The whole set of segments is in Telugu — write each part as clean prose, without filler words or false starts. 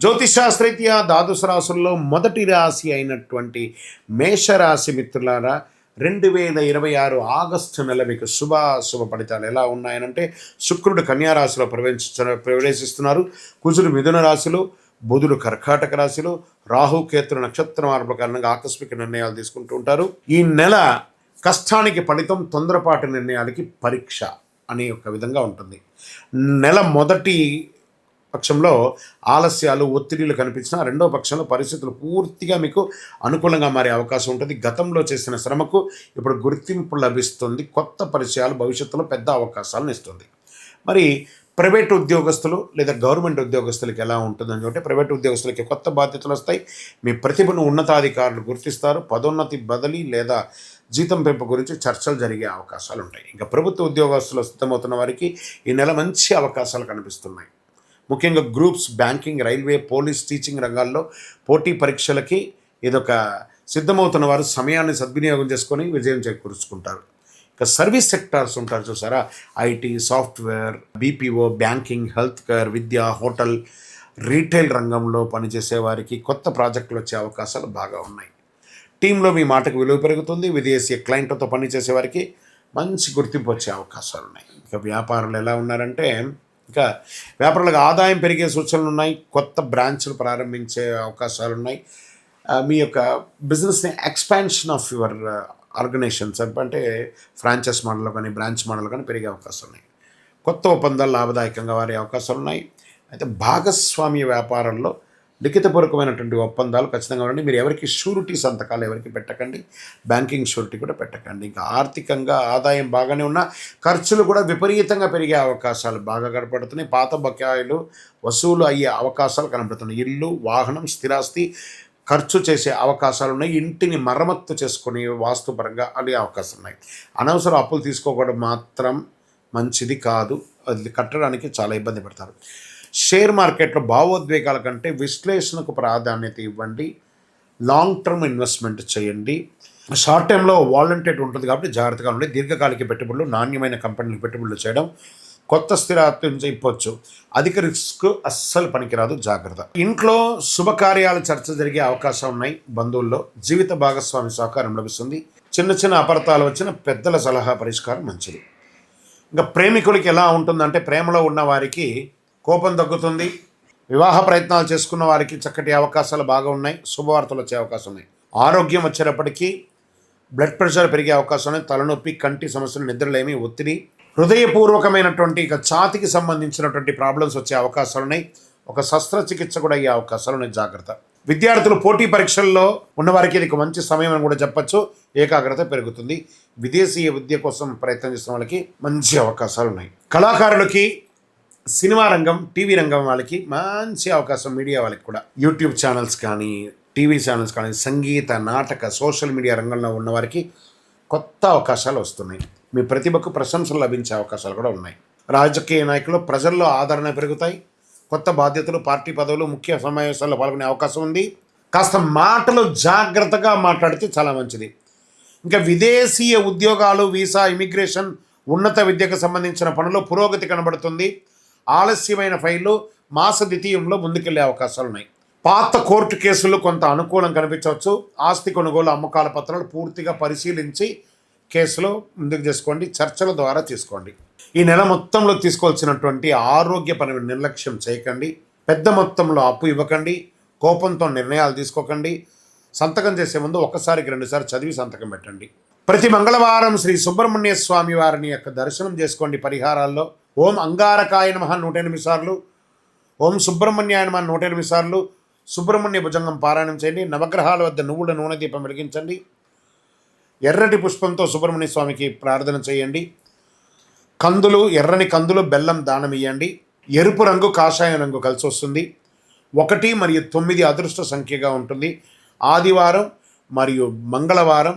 జ్యోతిషాస్త్రరీత్యా ద్వాదశ రాశుల్లో మొదటి రాశి అయినటువంటి మేషరాశి మిత్రులారా, 2026 ఆగస్టు నెల మీకు శుభ ఫలితాలు ఎలా ఉన్నాయనంటే, శుక్రుడు కన్యా రాశిలో ప్రవేశిస్తున్నారు. కుజుడు మిథున రాశిలో, బుధుడు కర్కాటక రాశిలో, రాహుకేతుల నక్షత్ర మార్పుల కారణంగా ఆకస్మిక నిర్ణయాలు తీసుకుంటూ ఉంటారు. ఈ నెల కష్టానికి ఫలితం, తొందరపాటు నిర్ణయాలకి పరీక్ష అనే ఒక విధంగా ఉంటుంది. నెల మొదటి పక్షంలో ఆలస్యాలు, ఒత్తిడిలు కనిపించినా రెండో పక్షంలో పరిస్థితులు పూర్తిగా మీకు అనుకూలంగా మారే అవకాశం ఉంటుంది. గతంలో చేసిన శ్రమకు ఇప్పుడు గుర్తింపు లభిస్తుంది. కొత్త పరిచయాలు భవిష్యత్తులో పెద్ద అవకాశాలను ఇస్తుంది. మరి ప్రైవేట్ ఉద్యోగస్తులు లేదా గవర్నమెంట్ ఉద్యోగస్తులకి ఎలా ఉంటుందని అంటే, ప్రైవేట్ ఉద్యోగస్తులకి కొత్త బాధ్యతలు వస్తాయి. మీ ప్రతిభను ఉన్నతాధికారులు గుర్తిస్తారు. పదోన్నతి, బదిలీ లేదా జీతం పెంపు గురించి చర్చలు జరిగే అవకాశాలు ఉంటాయి. ఇంకా ప్రభుత్వ ఉద్యోగస్తులు సిద్ధమవుతున్న వారికి ఈ నెల మంచి అవకాశాలు కనిపిస్తున్నాయి. ముఖ్యంగా groups, banking, railway, police, teaching రంగాల్లో పోటీ పరీక్షలకి ఇదొక సిద్ధమవుతున్న వారు సమయాన్ని సద్వినియోగం చేసుకొని విజయం చేకూర్చుకుంటారు. ఇక సర్వీస్ సెక్టార్స్ ఉంటారు చూసారా, IT, software, BPO, banking, health care, Vidya, hotel, retail రంగంలో పనిచేసే వారికి కొత్త ప్రాజెక్టులు వచ్చే అవకాశాలు బాగా ఉన్నాయి. టీంలో మీ మాటకు విలువ పెరుగుతుంది. విదేశీ క్లయింట్లతో పనిచేసే వారికి మంచి గుర్తింపు వచ్చే అవకాశాలు ఉన్నాయి. ఇక వ్యాపారులు ఎలా ఉన్నారంటే, ఇంకా వ్యాపారులకు ఆదాయం పెరిగే సూచనలు ఉన్నాయి. కొత్త బ్రాంచ్లు ప్రారంభించే అవకాశాలు ఉన్నాయి. మీ యొక్క బిజినెస్ని ఎక్స్పాన్షన్ ఆఫ్ యువర్ ఆర్గనైజేషన్స్ అంటే ఫ్రాంచైజ్ మోడల్ కానీ బ్రాంచ్ మోడల్ కానీ పెరిగే అవకాశాలు ఉన్నాయి. కొత్త ఒప్పందాలు లాభదాయకంగా మారే అవకాశాలు ఉన్నాయి. అయితే భాగస్వామ్య వ్యాపారంలో లిఖితపూర్వకమైనటువంటి ఒప్పందాలు ఖచ్చితంగా ఉండండి. మీరు ఎవరికి షూరిటీ సంతకాలు ఎవరికి పెట్టకండి. బ్యాంకింగ్ షూరిటీ కూడా పెట్టకండి. ఇంకా ఆర్థికంగా ఆదాయం బాగానే ఉన్నా ఖర్చులు కూడా విపరీతంగా పెరిగే అవకాశాలు బాగా కనపడుతున్నాయి. పాత బకాయిలు వసూలు అయ్యే అవకాశాలు కనపడుతున్నాయి. ఇల్లు, వాహనం, స్థిరాస్తి ఖర్చు చేసే అవకాశాలు ఉన్నాయి. ఇంటిని మరమ్మత్తు చేసుకుని వాస్తుపరంగా అనే అవకాశాలు ఉన్నాయి. అనవసర అప్పులు తీసుకోవడం మాత్రం మంచిది కాదు. అది కట్టడానికి చాలా ఇబ్బంది పడతారు. షేర్ మార్కెట్లో భావోద్వేగాల కంటే విశ్లేషణకు ప్రాధాన్యత ఇవ్వండి. లాంగ్ టర్మ్ ఇన్వెస్ట్మెంట్ చేయండి. షార్ట్ టైంలో వాలంటేట్ ఉంటుంది కాబట్టి జాగ్రత్తగా ఉండి దీర్ఘకాలిక పెట్టుబడులు, నాణ్యమైన కంపెనీలకు పెట్టుబడులు చేయడం, కొత్త స్థిరాస్తిని చెప్పొచ్చు. అధిక రిస్క్ అస్సలు పనికిరాదు, జాగ్రత్త. ఇంట్లో శుభకార్యాలు చర్చ జరిగే అవకాశం ఉన్నాయి. బంధువుల్లో జీవిత భాగస్వామి సహకారం లభిస్తుంది. చిన్న చిన్న అపార్థాలు వచ్చిన పెద్దల సలహా పరిష్కారం మంచిది. ఇంకా ప్రేమికులకి ఎలా ఉంటుందంటే, ప్రేమలో ఉన్న వారికి కోపం తగ్గుతుంది. వివాహ ప్రయత్నాలు చేసుకున్న వారికి చక్కటి అవకాశాలు బాగా ఉన్నాయి. శుభవార్తలు వచ్చే అవకాశం ఉన్నాయి. ఆరోగ్యం వచ్చేటప్పటికీ బ్లడ్ ప్రెషర్ పెరిగే అవకాశం ఉన్నాయి. తలనొప్పి, కంటి సమస్యలు, నిద్రలేమి, ఒత్తిడి, హృదయపూర్వకమైనటువంటి ఇక ఛాతికి సంబంధించినటువంటి ప్రాబ్లమ్స్ వచ్చే అవకాశాలు ఉన్నాయి. ఒక శస్త్రచికిత్స కూడా అయ్యే అవకాశాలు ఉన్నాయి, జాగ్రత్త. విద్యార్థులు పోటీ పరీక్షల్లో ఉన్నవారికి ఇది మంచి సమయం అని కూడా చెప్పచ్చు. ఏకాగ్రత పెరుగుతుంది. విదేశీయ విద్య కోసం ప్రయత్నం చేస్తున్న వాళ్ళకి మంచి అవకాశాలు ఉన్నాయి. కళాకారులకి, సినిమా రంగం, టీవీ రంగం వాళ్ళకి మంచి అవకాశం. మీడియా వాళ్ళకి కూడా యూట్యూబ్ ఛానల్స్ కానీ, టీవీ ఛానల్స్ కానీ, సంగీత, నాటక, సోషల్ మీడియా రంగంలో ఉన్నవారికి కొత్త అవకాశాలు వస్తున్నాయి. మీ ప్రతిభకు ప్రశంసలు లభించే అవకాశాలు కూడా ఉన్నాయి. రాజకీయ నాయకులు, ప్రజల్లో ఆదరణ పెరుగుతాయి. కొత్త బాధ్యతలు, పార్టీ పదవులు, ముఖ్య సమావేశాల్లో పాల్గొనే అవకాశం ఉంది. కాస్త మాటలు జాగ్రత్తగా మాట్లాడితే చాలా మంచిది. ఇంకా విదేశీయ ఉద్యోగాలు, వీసా, ఇమిగ్రేషన్, ఉన్నత విద్యకు సంబంధించిన పనులు పురోగతి కనబడుతుంది. ఆలస్యమైన ఫైళ్ళు మాస ద్వితీయంలో ముందుకెళ్లే అవకాశాలు ఉన్నాయి. పాత కోర్టు కేసులు కొంత అనుకూలం కనిపించవచ్చు. ఆస్తి కొనుగోలు, అమ్మకాల పత్రాలు పూర్తిగా పరిశీలించి కేసులో ముందుకు చేసుకోండి. చర్చల ద్వారా తీసుకోండి. ఈ నెల మొత్తంలో తీసుకోవాల్సినటువంటి ఆరోగ్యపరమైన నిర్లక్ష్యం చేయకండి. పెద్ద మొత్తంలో అప్పు ఇవ్వకండి. కోపంతో నిర్ణయాలు తీసుకోకండి. సంతకం చేసే ముందు ఒకసారికి 2 సార్లు చదివి సంతకం పెట్టండి. ప్రతి మంగళవారం శ్రీ సుబ్రహ్మణ్య స్వామి వారిని యొక్క దర్శనం చేసుకోండి. పరిహారాల్లో ఓం అంగారకాయ నమః 108 సార్లు, ఓం సుబ్రహ్మణ్యాయ నమః 108 సార్లు సుబ్రహ్మణ్య భుజంగం పారాయణం చేయండి. నవగ్రహాల వద్ద నువ్వుల నూనె దీపం వెలిగించండి. ఎర్రటి పుష్పంతో సుబ్రహ్మణ్య స్వామికి ప్రార్థన చేయండి. కందులు, ఎర్రని కందులు, బెల్లం దానం ఇవ్వండి. ఎరుపు రంగు, కాషాయం రంగు కలిసి వస్తుంది. 1 మరియు 9 అదృష్ట సంఖ్యగా ఉంటుంది. ఆదివారం మరియు మంగళవారం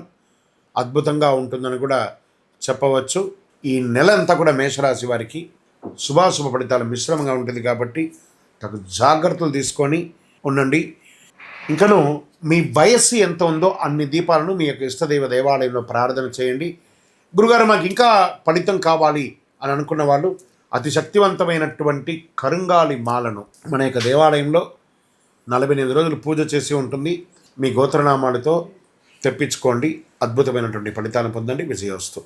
అద్భుతంగా ఉంటుందని కూడా చెప్పవచ్చు. ఈ నెల అంతా కూడా మేషరాశి వారికి శుభాశుభ ఫలితాలు మిశ్రమంగా ఉంటుంది కాబట్టి తగు జాగ్రత్తలు తీసుకొని ఉండండి. ఇంకను మీ వయస్సు ఎంత ఉందో అన్ని దీపాలను మీ యొక్క ఇష్టదైవ దేవాలయంలో ప్రార్థన చేయండి. గురుగారు, మాకు ఇంకా ఫలితం కావాలి అని అనుకున్న వాళ్ళు అతి శక్తివంతమైనటువంటి కరుంగాలి మాలను మన యొక్క దేవాలయంలో 48 రోజులు పూజ చేసి ఉంటుంది. మీ గోత్రనామాలతో తెప్పించుకోండి. అద్భుతమైనటువంటి ఫలితాలను పొందండి. విజయోస్తు.